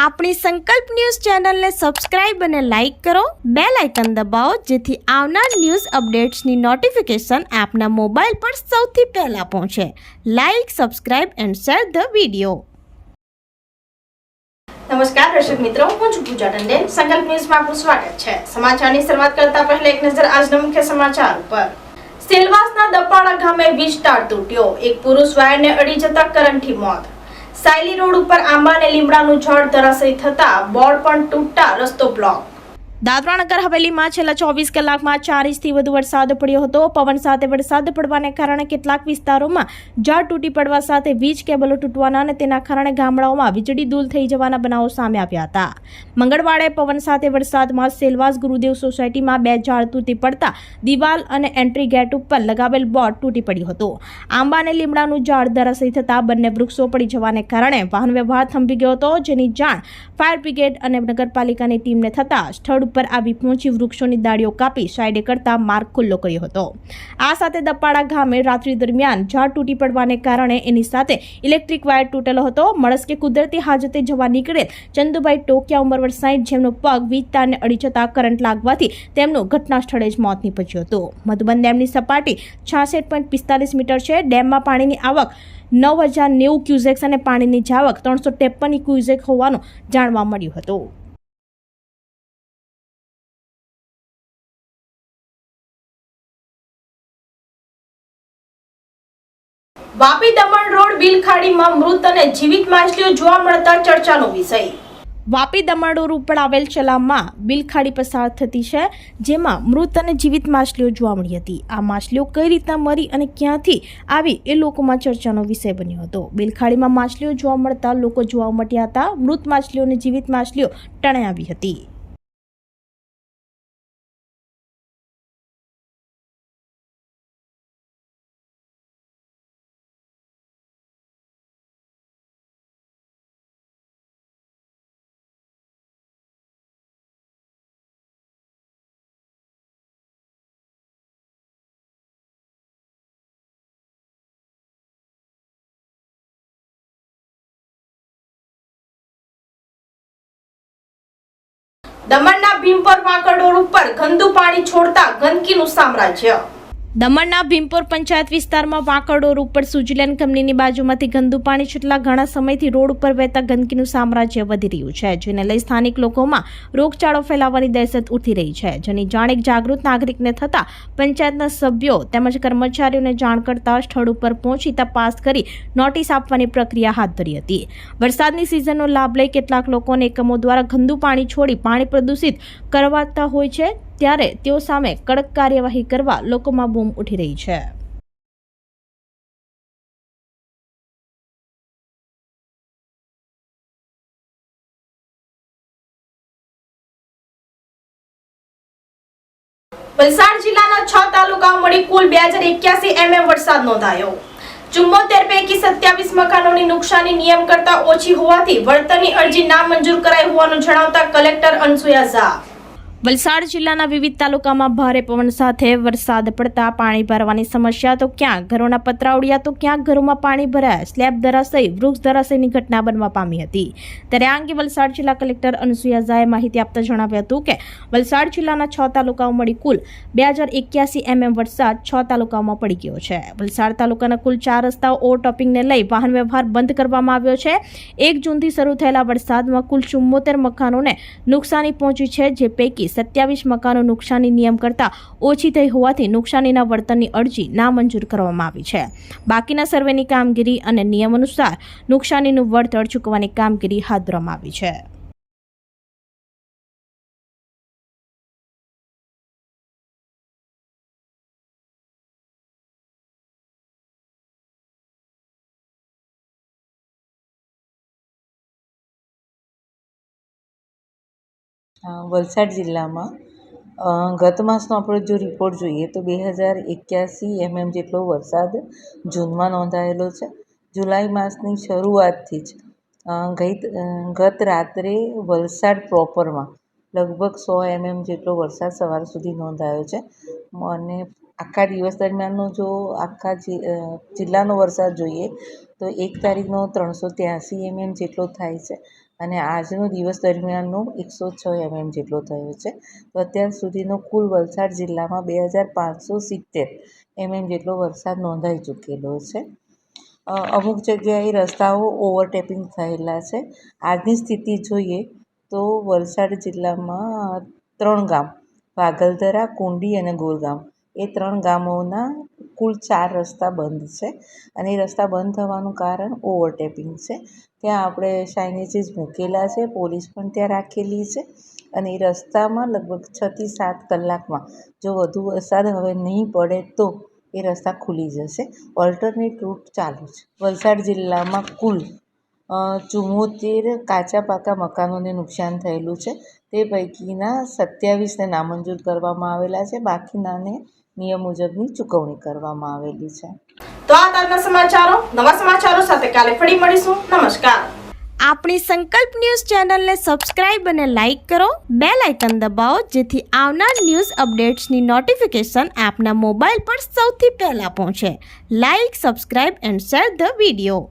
આપણી સંકલ્પ ન્યૂઝ ચેનલને સબસ્ક્રાઇબ અને લાઇક કરો, બેલ આઇકન દબાવો જેથી આવનાર ન્યૂઝ અપડેટ્સની નોટિફિકેશન આપના મોબાઈલ પર સૌથી પહેલા પહોંચે. Like, subscribe and share the video. નમસ્કાર દર્શક મિત્રો, હું છું પૂજા ટંડેલ. સંકલ્પ ન્યૂઝમાં આપનું સ્વાગત છે. સમાચારની શરૂઆત કરતા પહેલા એક નજર આજના મુખ્ય સમાચાર ઉપર. સેલવાસના દપાડા ગામે વીજ તાર તૂટ્યો, એક પુરુષ વાયરને અડી જતા કરંટથી મોત. સાયલી રોડ ઉપર આંબા અને લીમડાનું ઝાડ ધરાશયી થતા બોર્ડ પણ તૂટતા રસ્તો બ્લોક. દાદરા નગર હવેલીમાં છેલ્લા 24 કલાકમાં 4 ઇંચથી વધુ વરસાદ પડ્યો હતો. પવન સાથે વરસાદ પડવાને કારણે કેટલાક વિસ્તારોમાં ઝાડ તૂટી પડવા સાથે વીજ કેબલો તૂટવાના અને તેના કારણે ગામડાઓમાં વીજળી દૂર થઈ જવાના બનાવો સામે આવ્યા હતા. મંગળવારે પવન સાથે વરસાદમાં સેલવાસ ગુરુદેવ સોસાયટીમાં 2 ઝાડ તૂટી પડતા દિવાલ અને એન્ટ્રી ગેટ ઉપર લગાવેલ બોર્ડ તૂટી પડ્યું હતું. આંબા અને લીમડાનું ઝાડ ધરાશયી થતા બંને વૃક્ષો પડી જવાને કારણે વાહન વ્યવહાર થંભી ગયો હતો, જેની જાણ ફાયર બ્રિગેડ અને નગરપાલિકાની ટીમને થતા સ્થળ ઉપર આવી પહોંચી વૃક્ષોની ડાળીઓ કાપી સાઈડે કરતા માર્ગ ખુલ્લો કર્યો હતો. આ સાથે દપાડા ગામે રાત્રિ દરમિયાન ઝાડ તૂટી પડવાને કારણે એની સાથે ઇલેક્ટ્રિક વાયર તૂટેલો હતો. મળસ્કે કુદરતી હાજતે જવા નીકળેલ ચંદુભાઈ ટોકિયા ઉંમર વર્ષ 60 જેમનો પગ વીજ તારને અડી જતા કરંટ લાગવાથી તેમનું ઘટના સ્થળે જ મોત નીપજ્યું હતું. મધુબન ડેમની સપાટી 66.45 મીટર છે. ડેમમાં પાણીની આવક 9090 ક્યુસેક્સ અને પાણીની જાવક 353 ક્યુસેક હોવાનું જાણવા મળ્યું હતું. વાપી દમણ રોડ બિલખાડીમાં મૃત અને જીવિત માછલીઓ જોવા મળતા ચર્ચાનો વિષય. વાપી દમણ રોડ ઉપર આવેલ ચલામાં બિલખાડી પસાર થતી છે, જેમાં મૃત અને જીવિત માછલીઓ જોવા મળી હતી. આ માછલીઓ કઈ રીતના મરી અને ક્યાંથી આવી એ લોકોમાં ચર્ચાનો વિષય બન્યો હતો. બિલખાડીમાં માછલીઓ જોવા મળતા લોકો જોવા મળ્યા હતા. મૃત માછલીઓ અને જીવિત માછલીઓ ટણે આવી હતી. દમણના ભીમપોર વાંકડ રોડ ઉપર ગંદુ પાણી છોડતા ગંદકીનું સામ્રાજ્ય. દમણના ભીમપોર પંચાયત વિસ્તારમાં વાંકડ રોડ ઉપર સ્વિટ્ઝરલેન્ડ કંપનીની બાજુમાંથી ગંદુ પાણી છેલ્લા ઘણા સમયથી રોડ ઉપર વહેતા ગંદકીનું સામ્રાજ્ય વધી રહ્યું છે, જેને લઈ સ્થાનિક લોકોમાં રોગચાળો ફેલાવવાની દહેશત ઉઠી રહી છે. જેની જાણ એક જાગૃત નાગરિકને થતા પંચાયતના સભ્યો તેમજ કર્મચારીઓને જાણ કરતા સ્થળ ઉપર પહોંચી તપાસ કરી નોટિસ આપવાની પ્રક્રિયા હાથ ધરી હતી. વરસાદની સિઝનનો લાભ લઈ કેટલાક લોકોને એકમો દ્વારા ગંદુ પાણી છોડી પાણી પ્રદૂષિત કરવાતા હોય છે, ત્યારે તેઓ સામે કડક કાર્યવાહી કરવા લોકોમાં બૂમ ઉઠી રહી છે. વલસાડ જિલ્લાના 6 તાલુકાઓ મળી કુલ 2081 mm વરસાદ નોંધાયો. 74 પૈકી 27 મકાનોની નુકસાની નિયમ કરતા ઓછી હોવાથી વળતરની અરજી નામંજૂર કરાઈ હોવાનું જણાવતા કલેક્ટર અનસુયા ઝા. વલસાડ જિલ્લાના વિવિધ તાલુકામાં ભારે પવન સાથે વરસાદ પડતા પાણી ભરવાની સમસ્યા તો ક્યાંક ઘરોના પતરા ઉડ્યા તો ક્યાંક ઘરોમાં પાણી ભરાયા, સ્લેબ ધરાશયી, વૃક્ષ ધરાશયીની ઘટના બનવા પામી હતી. ત્યારે આ અંગે વલસાડ જિલ્લા કલેક્ટર અનસુયા ઝાએ માહિતી આપતા જણાવ્યું હતું કે વલસાડ જિલ્લાના 6 તાલુકાઓ મળી કુલ 2081 mm વરસાદ 6 તાલુકાઓમાં પડી ગયો છે. વલસાડ તાલુકાના કુલ 4 રસ્તાઓ ઓવરટોપિંગને લઈ વાહન વ્યવહાર બંધ કરવામાં આવ્યો છે. 1 જૂનથી શરૂ થયેલા વરસાદમાં કુલ 74 મકાનોને નુકસાની પહોંચી છે, જે પૈકી 27 મકાનો નુકસાની નિયમ કરતા ઓછી થઈ હોવાથી નુકસાનીના વળતરની અરજી નામંજૂર કરવામાં આવી છે. બાકીના સર્વેની કામગીરી અને નિયમ અનુસાર નુકસાનીનું વળતર ચૂકવવાની કામગીરી હાથ ધરવામાં આવી છે. વલસાડ જિલ્લામાં ગત માસનો આપણે જો રિપોર્ટ જોઈએ તો 2081 mm જેટલો વરસાદ જૂનમાં નોંધાયેલો છે. જુલાઈ માસની શરૂઆતથી જ ગત રાત્રે વલસાડ પ્રોપરમાં લગભગ 100 mm જેટલો વરસાદ સવાર સુધી નોંધાયો છે. અને આખા દિવસ દરમિયાનનો જો આખા જિલ્લાનો વરસાદ જોઈએ તો 1 તારીખનો 383 mm જેટલો થાય છે અને આજનો દિવસ દરમિયાનનો 106 mm જેટલો થયો છે. તો અત્યાર સુધીનો કુલ વલસાડ જિલ્લામાં 2570 mm જેટલો વરસાદ નોંધાઈ ચૂકેલો છે. અમુક જગ્યાએ રસ્તાઓ ઓવરટેપિંગ થયેલા છે. આજની સ્થિતિ જોઈએ તો વલસાડ જિલ્લામાં 3 ગામ વાગલધરા, કુંડી અને ગોરગામ એ 3 ગામોના કુલ 4 રસ્તા બંધ છે. અને એ રસ્તા બંધ થવાનું કારણ ઓવરટેપિંગ છે. ત્યાં આપણે સાઇનેજીસ મૂકેલા છે, પોલીસ પણ ત્યાં રાખેલી છે. અને એ રસ્તામાં લગભગ 6 થી 7 કલાકમાં જો વધુ વરસાદ હવે નહીં પડે તો એ રસ્તા ખુલી જશે. ઓલ્ટરનેટ રૂટ ચાલુ છે. વલસાડ જિલ્લામાં કુલ 74 કાચા પાકા મકાનોને નુકસાન થયેલું છે. તે પૈકીના 27ને નામંજૂર કરવામાં આવેલા છે. બાકીનાને નિયમ મુજબની ચૂકવણી કરવામાં આવેલી છે. તો આ તાજના સમાચારો. નવા સમાચારો સાથે કાલે ફરી મળીશું. નમસ્કાર. આપણી સંકલ્પ ન્યૂઝ ચેનલને સબસ્ક્રાઇબ અને લાઇક કરો, બેલ આઇકન દબાવો જેથી આવનાર ન્યૂઝ અપડેટ્સની નોટિફિકેશન આપના મોબાઈલ પર સૌથી પહેલા પહોંચે. Like, subscribe and share the video.